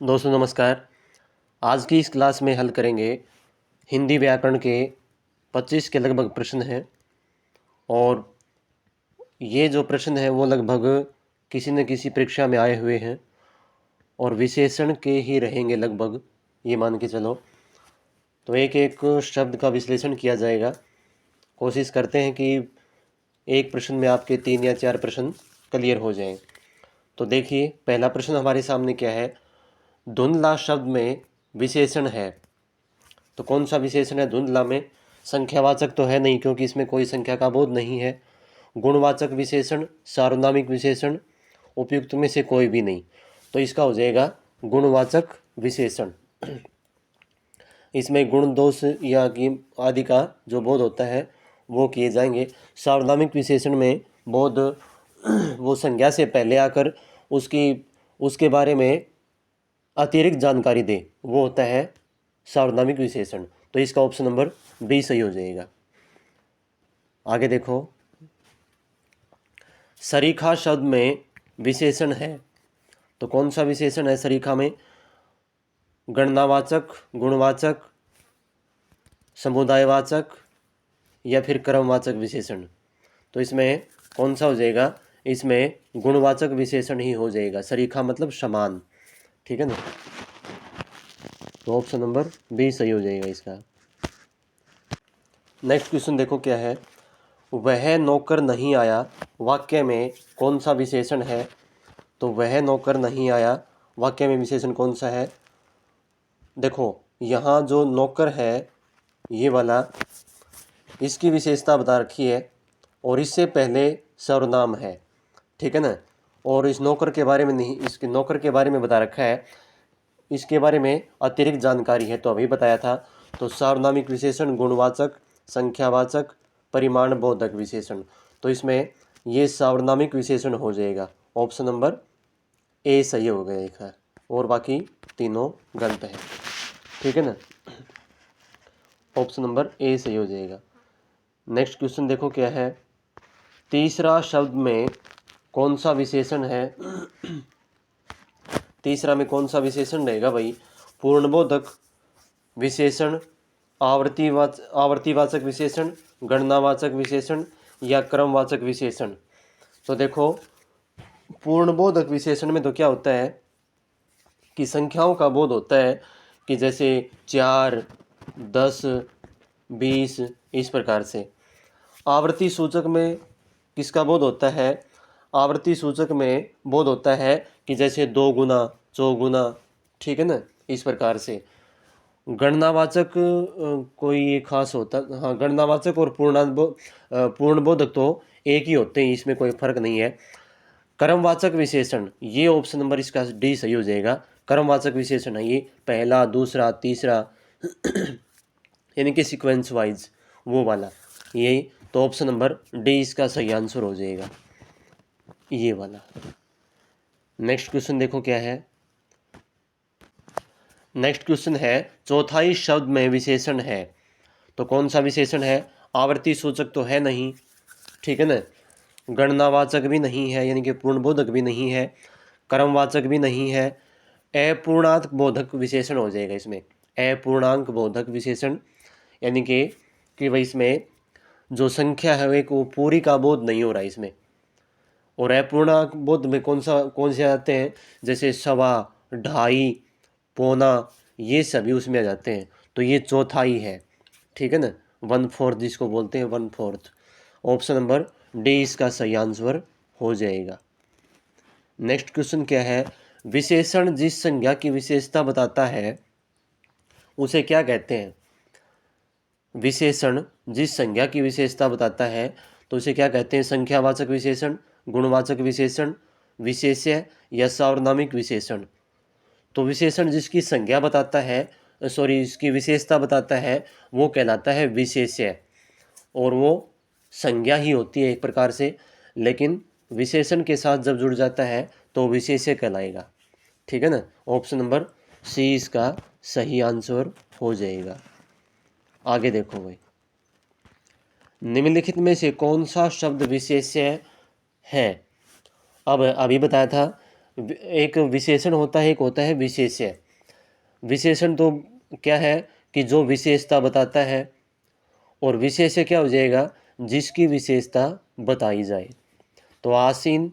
दोस्तों नमस्कार। आज की इस क्लास में हल करेंगे हिंदी व्याकरण के 25 के लगभग प्रश्न हैं और ये जो प्रश्न है वो लगभग किसी न किसी परीक्षा में आए हुए हैं और विशेषण के ही रहेंगे लगभग, ये मान के चलो। तो एक एक शब्द का विश्लेषण किया जाएगा। कोशिश करते हैं कि एक प्रश्न में आपके 3 या 4 प्रश्न क्लियर हो जाएं। तो देखिए, पहला प्रश्न हमारे सामने क्या है। धुंधला शब्द में विशेषण है, तो कौन सा विशेषण है धुंधला में? संख्यावाचक तो है नहीं क्योंकि इसमें कोई संख्या का बोध नहीं है। गुणवाचक विशेषण, सार्वनामिक विशेषण, उपयुक्त में से कोई भी नहीं, तो इसका हो जाएगा गुणवाचक विशेषण। इसमें गुण दोष या कि आदि का जो बोध होता है वो किए जाएंगे। सार्वनामिक विशेषण में बोध वो संज्ञा से पहले आकर उसके बारे में अतिरिक्त जानकारी दे, वो होता है सार्वनामिक विशेषण। तो इसका ऑप्शन नंबर बी सही हो जाएगा। आगे देखो, सरीखा शब्द में विशेषण है, तो कौन सा विशेषण है सरीखा में? गणनावाचक, गुणवाचक, समुदायवाचक या फिर क्रमवाचक विशेषण? तो इसमें कौन सा हो जाएगा? इसमें गुणवाचक विशेषण ही हो जाएगा। सरीखा मतलब समान, ठीक है ना। तो ऑप्शन नंबर बी सही हो जाएगा इसका। नेक्स्ट क्वेश्चन देखो क्या है। वह नौकर नहीं आया वाक्य में कौन सा विशेषण है? तो वह नौकर नहीं आया वाक्य में विशेषण कौन सा है? देखो, यहाँ जो नौकर है ये वाला, इसकी विशेषता बता रखी है और इससे पहले सर्वनाम है, ठीक है ना। और इस नौकर के बारे में नहीं, इसके नौकर के बारे में बता रखा है, इसके बारे में अतिरिक्त जानकारी है, तो अभी बताया था। तो सार्वनामिक विशेषण, गुणवाचक, संख्यावाचक, परिमाण बोधक विशेषण, तो इसमें ये सार्वनामिक विशेषण हो जाएगा। ऑप्शन नंबर ए सही हो गया, और बाकी तीनों गलत है, ठीक है ना। ऑप्शन नंबर ए सही हो जाएगा। नेक्स्ट क्वेश्चन देखो क्या है। तीसरा शब्द में कौन सा विशेषण है? तीसरा में कौन सा विशेषण रहेगा भाई? पूर्णबोधक विशेषण, आवर्तीवाचक विशेषण, गणनावाचक विशेषण या क्रमवाचक विशेषण? तो देखो, पूर्णबोधक विशेषण में तो क्या होता है कि संख्याओं का बोध होता है, कि जैसे 4, 10, 20 इस प्रकार से। आवर्ती सूचक में किसका बोध होता है? आवर्ती सूचक में बोध होता है कि जैसे 2 गुना, 4 गुना, ठीक है ना, इस प्रकार से। गणनावाचक कोई खास होता, हाँ, गणनावाचक और पूर्णबोधक तो एक ही होते हैं, इसमें कोई फर्क नहीं है। क्रमवाचक विशेषण, ये ऑप्शन नंबर इसका डी सही हो जाएगा। क्रमवाचक विशेषण है ये, पहला, दूसरा, तीसरा यानी कि सीक्वेंस वाइज वो वाला, ये। तो ऑप्शन नंबर डी इसका सही आंसर हो जाएगा, ये वाला। नेक्स्ट क्वेश्चन देखो क्या है। नेक्स्ट क्वेश्चन है, चौथाई शब्द में विशेषण है, तो कौन सा विशेषण है? आवर्ती सूचक तो है नहीं, ठीक है ना। गणनावाचक भी नहीं है, यानी कि पूर्णबोधक भी नहीं है, क्रमवाचक भी नहीं है। अपूर्णांक बोधक विशेषण हो जाएगा इसमें। अपूर्णांक बोधक विशेषण यानी कि भाई इसमें जो संख्या है एक वो पूरी का बोध नहीं हो रहा है इसमें। और अपूर्णांक बोध में कौन से आते हैं? जैसे 1.25, 2.5, पौना, ये सभी उसमें आ जाते हैं। तो ये चौथाई है, ठीक है ना, 1/4 जिसको बोलते हैं, 1/4। ऑप्शन नंबर डी इसका सही आंसर हो जाएगा। नेक्स्ट क्वेश्चन क्या है। विशेषण जिस संज्ञा की विशेषता बताता है उसे क्या कहते हैं? विशेषण जिस संज्ञा की विशेषता बताता है तो उसे क्या कहते हैं? संख्यावाचक विशेषण, गुणवाचक विशेषण, विशेष्य या सार्वनामिक विशेषण? तो विशेषण जिसकी संज्ञा बताता है, सॉरी, इसकी विशेषता बताता है, वो कहलाता है विशेष्य। और वो संज्ञा ही होती है एक प्रकार से, लेकिन विशेषण के साथ जब जुड़ जाता है तो विशेष्य कहलाएगा, ठीक है ना। ऑप्शन नंबर सी इसका सही आंसर हो जाएगा। आगे देखो भाई, निम्नलिखित में से कौन सा शब्द विशेष्य है? अब अभी बताया था एक विशेषण होता है, एक होता है विशेष्य। विशेषण तो क्या है कि जो विशेषता बताता है, और विशेष्य क्या हो जाएगा, जिसकी विशेषता बताई जाए। तो आसीन,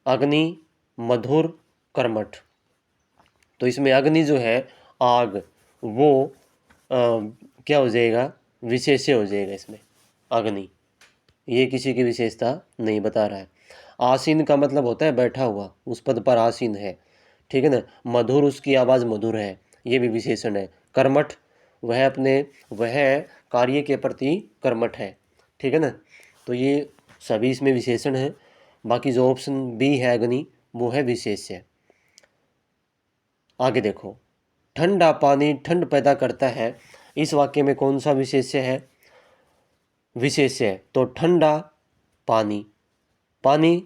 अग्नि, मधुर, कर्मठ। तो इसमें अग्नि जो है, आग, वो क्या हो जाएगा, विशेष्य हो जाएगा इसमें अग्नि। ये किसी की विशेषता नहीं बता रहा है। आसीन का मतलब होता है बैठा हुआ, उस पद पर आसीन है, ठीक है ना। मधुर, उसकी आवाज़ मधुर है, ये भी विशेषण है। कर्मठ, वह कार्य के प्रति कर्मठ है, ठीक है ना। तो ये सभी इसमें विशेषण है। बाकी जो ऑप्शन बी है अग्नि, वो है विशेष्य। आगे देखो, ठंडा पानी ठंड पैदा करता है, इस वाक्य में कौन सा विशेष्य है, विशेष्य है। तो ठंडा पानी, पानी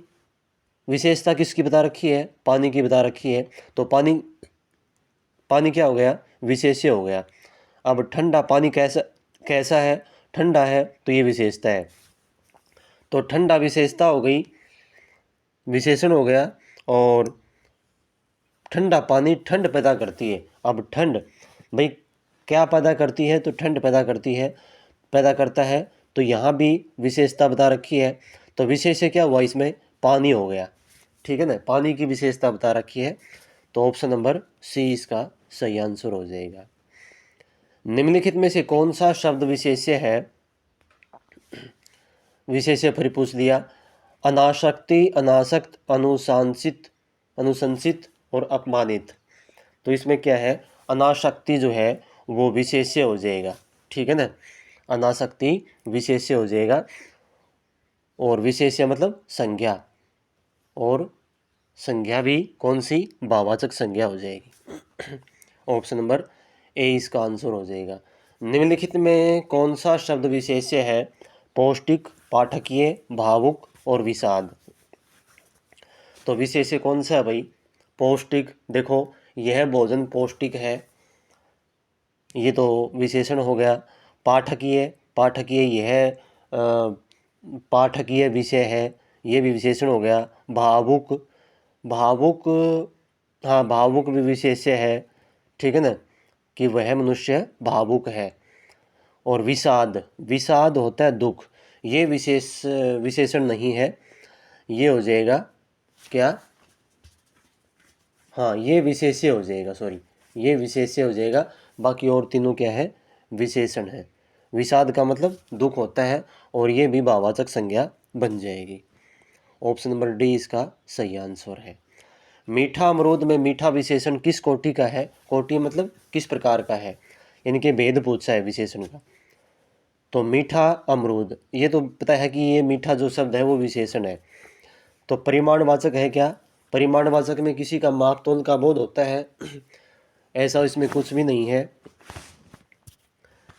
विशेषता किसकी बता रखी है, पानी की बता रखी है। तो पानी, पानी क्या हो गया, विशेष्य हो गया। अब ठंडा पानी कैसा कैसा है, ठंडा है, तो ये विशेषता है। तो ठंडा विशेषता हो गई, विशेषण हो गया। और ठंडा पानी ठंड पैदा करती है। अब ठंड भाई क्या पैदा करती है, तो ठंड पैदा करती है, पैदा करता है। तो यहाँ भी विशेषता बता रखी है। तो विशेष्य क्या हुआ इसमें, पानी हो गया, ठीक है ना, पानी की विशेषता बता रखी है। तो ऑप्शन नंबर सी इसका सही आंसर हो जाएगा। निम्नलिखित में से कौन सा शब्द विशेष्य है, विशेष्य फिर पूछ दिया। अनासक्ति, अनासक्त, अनुशांसित, अनुशंसित और अपमानित। तो इसमें क्या है, अनासक्ति जो है वो विशेष्य हो जाएगा, ठीक है ना। अनासक्ति विशेष्य हो जाएगा, और विशेष्य मतलब संज्ञा, और संज्ञा भी कौन सी, भाववाचक संज्ञा हो जाएगी। ऑप्शन नंबर ए इसका आंसर हो जाएगा। निम्नलिखित में कौन सा शब्द विशेष्य है, पौष्टिक, पाठकीय, भावुक और विषाद। तो विशेष्य कौन सा है भाई, पौष्टिक। देखो यह भोजन पौष्टिक है, ये तो विशेषण हो गया। पाठकीय, पाठकीय यह पाठकीय विषय है, ये भी विशेषण हो गया। भावुक, भावुक, हाँ भावुक भी विशेष्य है, ठीक है ना, कि वह मनुष्य भावुक है। और विषाद, विषाद होता है दुख, ये विशेषण नहीं है, ये हो जाएगा क्या, हाँ ये विशेष्य हो जाएगा, सॉरी ये विशेष्य हो जाएगा। बाकी और तीनों क्या है, विशेषण है। विषाद का मतलब दुख होता है, और ये भी भाववाचक संज्ञा बन जाएगी। ऑप्शन नंबर डी इसका सही आंसर है। मीठा अमरूद में मीठा विशेषण किस कोटि का है, कोटि मतलब किस प्रकार का है, यानी कि भेद पूछा है विशेषण का। तो मीठा अमरूद, ये तो पता है कि ये मीठा जो शब्द है वो विशेषण है। तो परिमाणवाचक है क्या, परिमाणवाचक में किसी का माप तोल का बोध होता है, ऐसा इसमें कुछ भी नहीं है।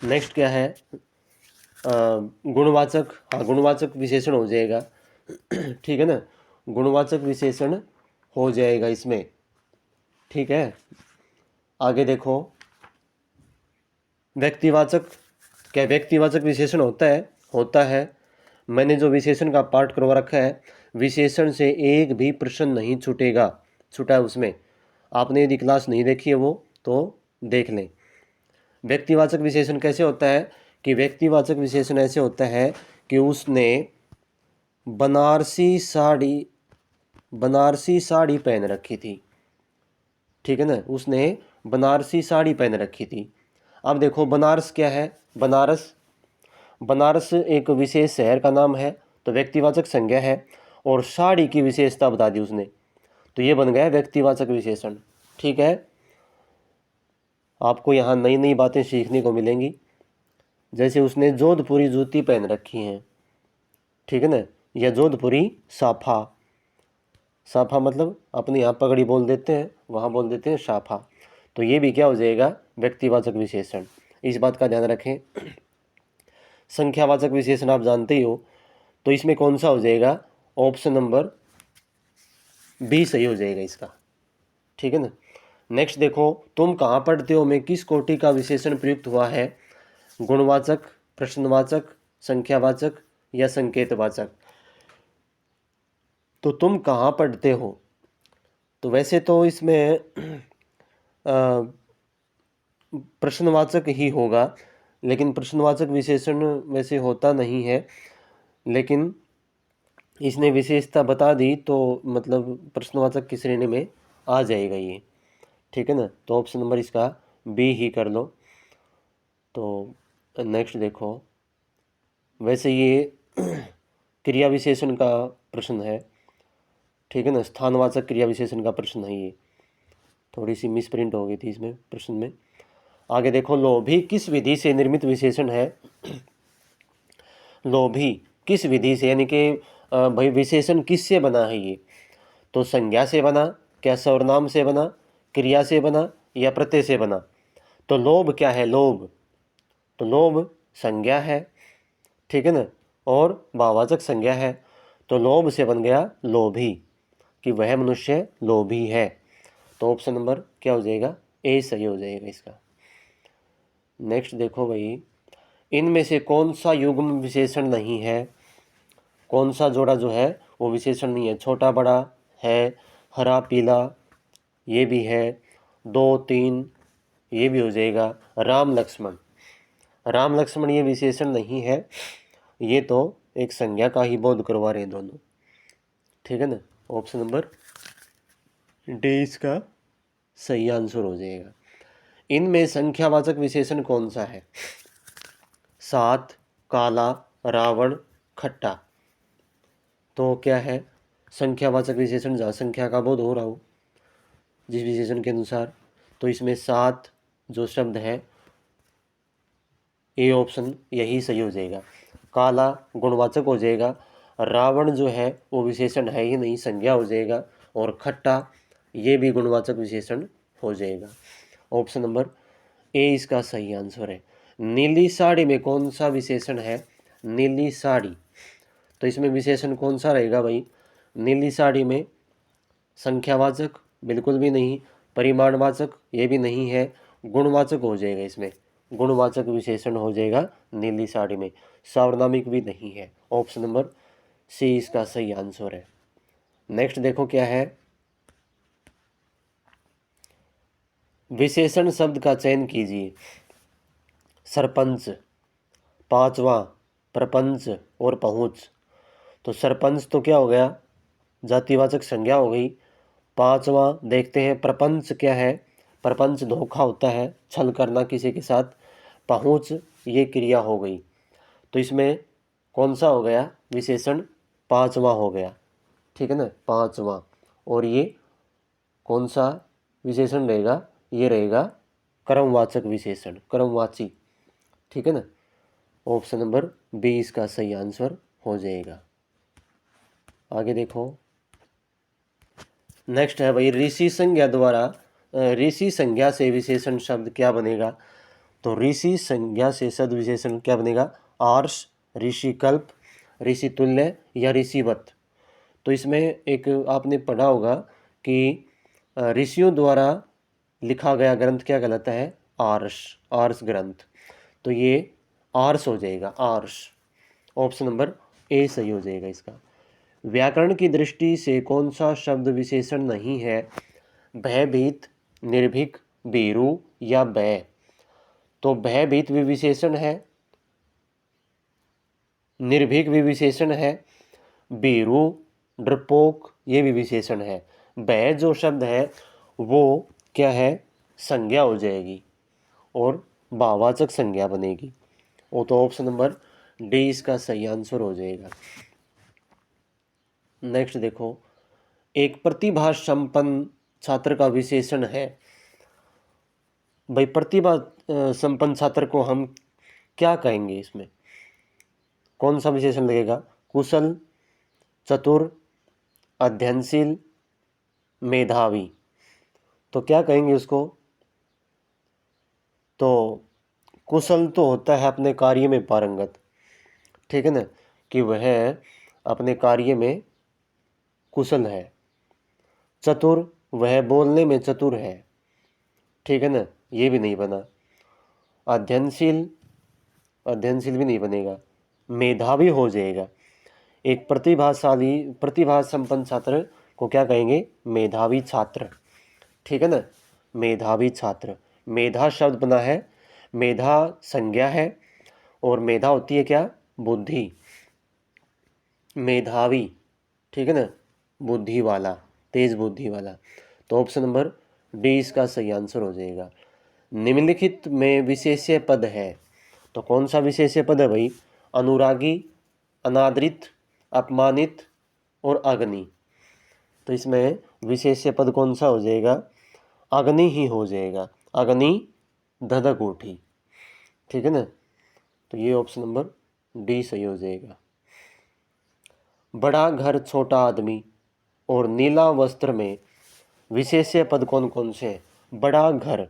नेक्स्ट क्या है, गुणवाचक, हाँ गुणवाचक विशेषण हो जाएगा, ठीक है ना, गुणवाचक विशेषण हो जाएगा इसमें, ठीक है। आगे देखो, व्यक्तिवाचक, क्या व्यक्तिवाचक विशेषण होता है। मैंने जो विशेषण का पाठ करवा रखा है, विशेषण से एक भी प्रश्न नहीं छूटा है उसमें। आपने यदि क्लास नहीं देखी है वो तो देख लें। व्यक्तिवाचक विशेषण कैसे होता है, कि व्यक्तिवाचक विशेषण ऐसे होता है कि उसने बनारसी साड़ी पहन रखी थी, ठीक है ना, उसने बनारसी साड़ी पहन रखी थी। अब देखो बनारस क्या है, बनारस, बनारस एक विशेष शहर का नाम है, तो व्यक्तिवाचक संज्ञा है। और साड़ी की विशेषता बता दी उसने, तो ये बन गया व्यक्तिवाचक विशेषण, ठीक है। आपको यहाँ नई नई बातें सीखने को मिलेंगी। जैसे उसने जोधपुरी जूती पहन रखी हैं, ठीक है ना, या जोधपुरी साफा, साफा मतलब अपने यहाँ पगड़ी बोल देते हैं, वहाँ बोल देते हैं साफा। तो ये भी क्या हो जाएगा, व्यक्तिवाचक विशेषण। इस बात का ध्यान रखें। संख्यावाचक विशेषण आप जानते ही हो, तो इसमें कौन सा हो जाएगा, ऑप्शन नंबर बी सही हो जाएगा इसका, ठीक है ना। नेक्स्ट देखो, तुम कहाँ पढ़ते हो में किस कोटि का विशेषण प्रयुक्त हुआ है, गुणवाचक, प्रश्नवाचक, संख्यावाचक या संकेतवाचक। तो तुम कहाँ पढ़ते हो, तो वैसे तो इसमें प्रश्नवाचक ही होगा, लेकिन प्रश्नवाचक विशेषण वैसे होता नहीं है, लेकिन इसने विशेषता बता दी तो मतलब प्रश्नवाचक की श्रेणी में आ जाएगा ये, ठीक है ना। तो ऑप्शन नंबर इसका बी ही कर लो। तो नेक्स्ट देखो, वैसे ये क्रिया विशेषण का प्रश्न है, ठीक है ना, स्थानवाचक क्रिया विशेषण का प्रश्न है ये, थोड़ी सी मिस प्रिंट हो गई थी इसमें प्रश्न में। आगे देखो, लोभी किस विधि से निर्मित विशेषण है। लोभी किस विधि से, यानी कि भाई विशेषण किससे बना है ये, तो संज्ञा से बना, क्या सर्वनाम से बना, क्रिया से बना, या प्रत्यय से बना। तो लोभ क्या है, लोभ, तो लोभ संज्ञा है, ठीक है ना, और भाववाचक संज्ञा है। तो लोभ से बन गया लोभी, कि वह मनुष्य लोभी है। तो ऑप्शन नंबर क्या हो जाएगा, ए सही हो जाएगा इसका। नेक्स्ट देखो भाई, इनमें से कौन सा युग्म विशेषण नहीं है, कौन सा जोड़ा जो है वो विशेषण नहीं है। छोटा बड़ा है, हरा पीला ये भी है, दो तीन ये भी हो जाएगा, राम लक्ष्मण, राम लक्ष्मण ये विशेषण नहीं है, ये तो एक संज्ञा का ही बोध करवा रहे हैं दोनों, ठीक है ना। ऑप्शन नंबर डी इसका सही आंसर हो जाएगा। इनमें संख्यावाचक विशेषण कौन सा है, सात, काला, रावण, खट्टा। तो क्या है संख्यावाचक विशेषण, जहाँ संख्या का बोध हो रहा हो जिस विशेषण के अनुसार, तो इसमें सात जो शब्द है, ए ऑप्शन यही सही हो जाएगा। काला गुणवाचक हो जाएगा, रावण जो है वो विशेषण है ही नहीं, संज्ञा हो जाएगा, और खट्टा ये भी गुणवाचक विशेषण हो जाएगा। ऑप्शन नंबर ए इसका सही आंसर है। नीली साड़ी में कौन सा विशेषण है, नीली साड़ी, तो इसमें विशेषण कौन सा रहेगा भाई, नीली साड़ी में संख्यावाचक बिल्कुल भी नहीं, परिमाणवाचक ये भी नहीं है, गुणवाचक हो जाएगा, इसमें गुणवाचक विशेषण हो जाएगा नीली साड़ी में, सार्वनामिक भी नहीं है। ऑप्शन नंबर सी इसका सही आंसर है। नेक्स्ट देखो क्या है, विशेषण शब्द का चयन कीजिए। सरपंच, पांचवा, प्रपंच और पहुंच। तो सरपंच तो क्या हो गया, जातिवाचक संज्ञा हो गई। पांचवा देखते हैं, प्रपंच क्या है, प्रपंच धोखा होता है, छल करना किसी के साथ। पहुंच ये क्रिया हो गई, तो इसमें कौन सा हो गया विशेषण, पांचवा हो गया, ठीक है ना, पांचवा। और ये कौन सा विशेषण रहेगा, ये रहेगा क्रमवाचक विशेषण, क्रमवाची, ठीक है ना। ऑप्शन नंबर बी इसका सही आंसर हो जाएगा। आगे देखो, नेक्स्ट है भाई, ऋषि संज्ञा द्वारा, ऋषि संज्ञा से विशेषण शब्द क्या बनेगा। तो ऋषि संज्ञा से शब्द विशेषण क्या बनेगा, आर्ष, ऋषिकल्प, ऋषि तुल्य या ऋषिवत। तो इसमें एक आपने पढ़ा होगा कि ऋषियों द्वारा लिखा गया ग्रंथ क्या कहलाता है, आर्ष, आर्ष ग्रंथ। तो ये आर्ष हो जाएगा, आर्ष। ऑप्शन नंबर ए सही हो जाएगा इसका। व्याकरण की दृष्टि से कौन सा शब्द विशेषण नहीं है, भयभीत, निर्भीक, भीरू या भय। तो भयभीत भी विशेषण है, निर्भीक भी विशेषण है, भीरू, डरपोक ये भी विशेषण है। भय जो शब्द है वो क्या है, संज्ञा हो जाएगी और भाववाचक संज्ञा बनेगी। वो तो ऑप्शन नंबर डी इसका सही आंसर हो जाएगा। नेक्स्ट देखो, एक प्रतिभा संपन्न छात्र का विशेषण है। भाई प्रतिभा संपन्न छात्र को हम क्या कहेंगे, इसमें कौन सा विशेषण लगेगा, कुशल, चतुर, अध्ययनशील, मेधावी। तो क्या कहेंगे उसको, तो कुशल तो होता है अपने कार्य में पारंगत, ठीक है ना, कि वह अपने कार्य में कुशल है। चतुर वह बोलने में चतुर है, ठीक है ना, ये भी नहीं बना। अध्ययनशील, अध्ययनशील भी नहीं बनेगा, मेधावी हो जाएगा। एक प्रतिभा संपन्न छात्र को क्या कहेंगे, मेधावी छात्र, ठीक है ना, मेधावी छात्र। मेधा शब्द बना है, मेधा संज्ञा है और मेधा होती है क्या, बुद्धि, मेधावी, ठीक है ना, बुद्धि वाला, तेज बुद्धि वाला। तो ऑप्शन नंबर डी इसका सही आंसर हो जाएगा। निम्नलिखित में विशेष्य पद है, तो कौन सा विशेष्य पद है भाई, अनुरागी, अनादरित, अपमानित और अग्नि। तो इसमें विशेष्य पद कौन सा हो जाएगा, अग्नि ही हो जाएगा, अग्नि धधक उठी, ठीक है ना। तो ये ऑप्शन नंबर डी सही हो जाएगा। बड़ा घर छोटा आदमी और नीला वस्त्र में विशेष्य पद कौन कौन से हैं। बड़ा घर,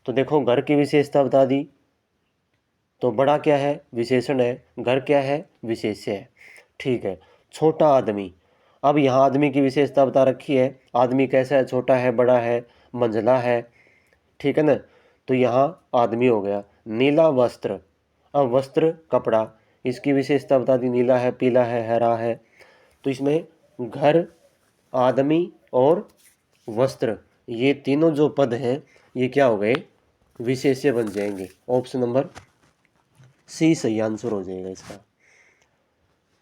तो देखो घर की विशेषता बता दी, तो बड़ा क्या है, विशेषण है, घर क्या है, विशेष्य है, ठीक है। छोटा आदमी, अब यहाँ आदमी की विशेषता बता रखी है, आदमी कैसा है, छोटा है, बड़ा है, मंझला है, ठीक है ना, तो यहाँ आदमी हो गया। नीला वस्त्र, अब वस्त्र कपड़ा, इसकी विशेषता बता दी, नीला है, पीला है, हरा है। तो इसमें घर, आदमी और वस्त्र, ये तीनों जो पद हैं ये क्या हो गए, विशेष्य बन जाएंगे। ऑप्शन नंबर सी सही आंसर हो जाएगा इसका।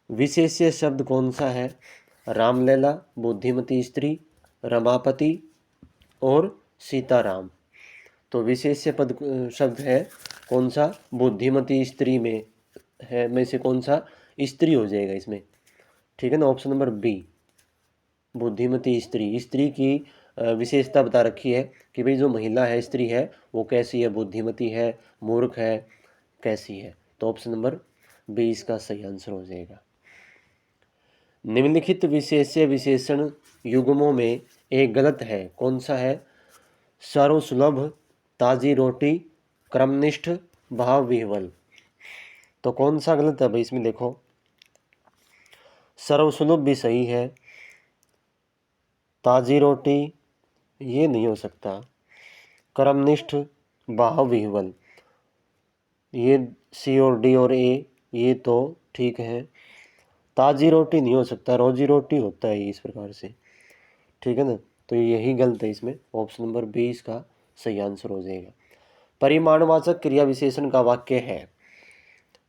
विशेष्य शब्द कौन सा है, रामलला, बुद्धिमती स्त्री, रमापति और सीताराम। तो विशेष्य पद शब्द है कौन सा, बुद्धिमती स्त्री में है, में से कौन सा, स्त्री हो जाएगा इसमें, ठीक है ना, ऑप्शन नंबर बी, बुद्धिमती स्त्री। स्त्री की विशेषता बता रखी है कि भाई जो महिला है, स्त्री है, वो कैसी है, बुद्धिमती है, मूर्ख है, कैसी है। तो ऑप्शन नंबर बी इसका सही आंसर हो जाएगा। निम्नलिखित विशेष्य विशेषण युग्मों में एक गलत है, कौन सा है, सर्वसुलभ, ताजी रोटी, क्रमनिष्ठ, भाव विह्वल। तो कौन सा गलत है भाई इसमें, देखो सर्वसुलभ भी सही है, ताजी रोटी ये नहीं हो सकता, क्रमनिष्ठ, भाव विह्वल, ये सी और डी और ए ये तो ठीक है, ताजी रोटी नहीं हो सकता, रोजी रोटी होता है इस प्रकार से, ठीक है ना। तो यही गलत है इसमें, ऑप्शन नंबर बी इसका सही आंसर हो जाएगा। परिमाणवाचक क्रिया विशेषण का वाक्य है,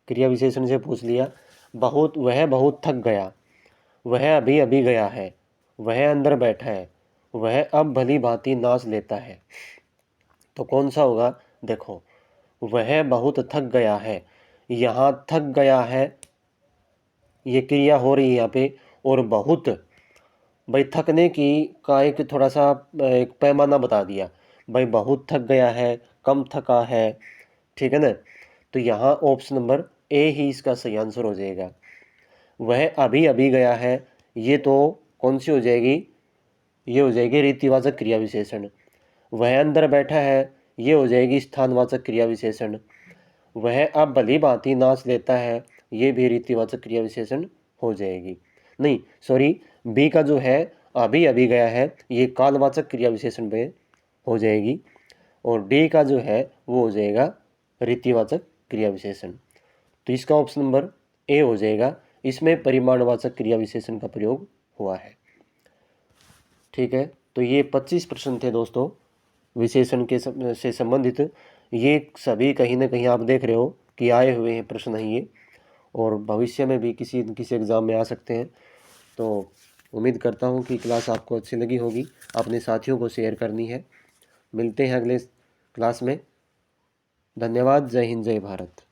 क्रिया विशेषण से पूछ लिया, बहुत, वह बहुत थक गया, वह अभी अभी गया है, वह अंदर बैठा है, वह अब भली भांति नाच लेता है। तो कौन सा होगा, देखो वह बहुत थक गया है, यहाँ थक गया है ये क्रिया हो रही है यहाँ पे, और बहुत, भाई थकने की का एक थोड़ा सा एक पैमाना बता दिया, भाई बहुत थक गया है, कम थका है, ठीक है ना। तो यहाँ ऑप्शन नंबर ए ही इसका सही आंसर हो जाएगा। वह अभी अभी गया है, ये तो कौन सी हो जाएगी, ये हो जाएगी रीतिवाचक क्रिया विशेषण। वह अंदर बैठा है, ये हो जाएगी स्थानवाचक क्रिया विशेषण। वह अब भली भांति नाच लेता है, ये भी रीतिवाचक क्रिया विशेषण हो जाएगी। नहीं सॉरी, बी का जो है अभी अभी गया है, ये कालवाचक क्रिया विशेषण पे हो जाएगी, और डी का जो है वो हो जाएगा रीतिवाचक क्रिया विशेषण। तो इसका ऑप्शन नंबर ए हो जाएगा, इसमें परिमाणवाचक क्रिया विशेषण का प्रयोग हुआ है, ठीक है। तो ये 25 प्रश्न थे दोस्तों विशेषण के से संबंधित, ये सभी कहीं ना कहीं आप देख रहे हो कि आए हुए हैं प्रश्न हैं ये, और भविष्य में भी किसी किसी एग्ज़ाम में आ सकते हैं। तो उम्मीद करता हूँ कि क्लास आपको अच्छी लगी होगी, अपने साथियों को शेयर करनी है। मिलते हैं अगले क्लास में। धन्यवाद। जय हिंद, जय भारत।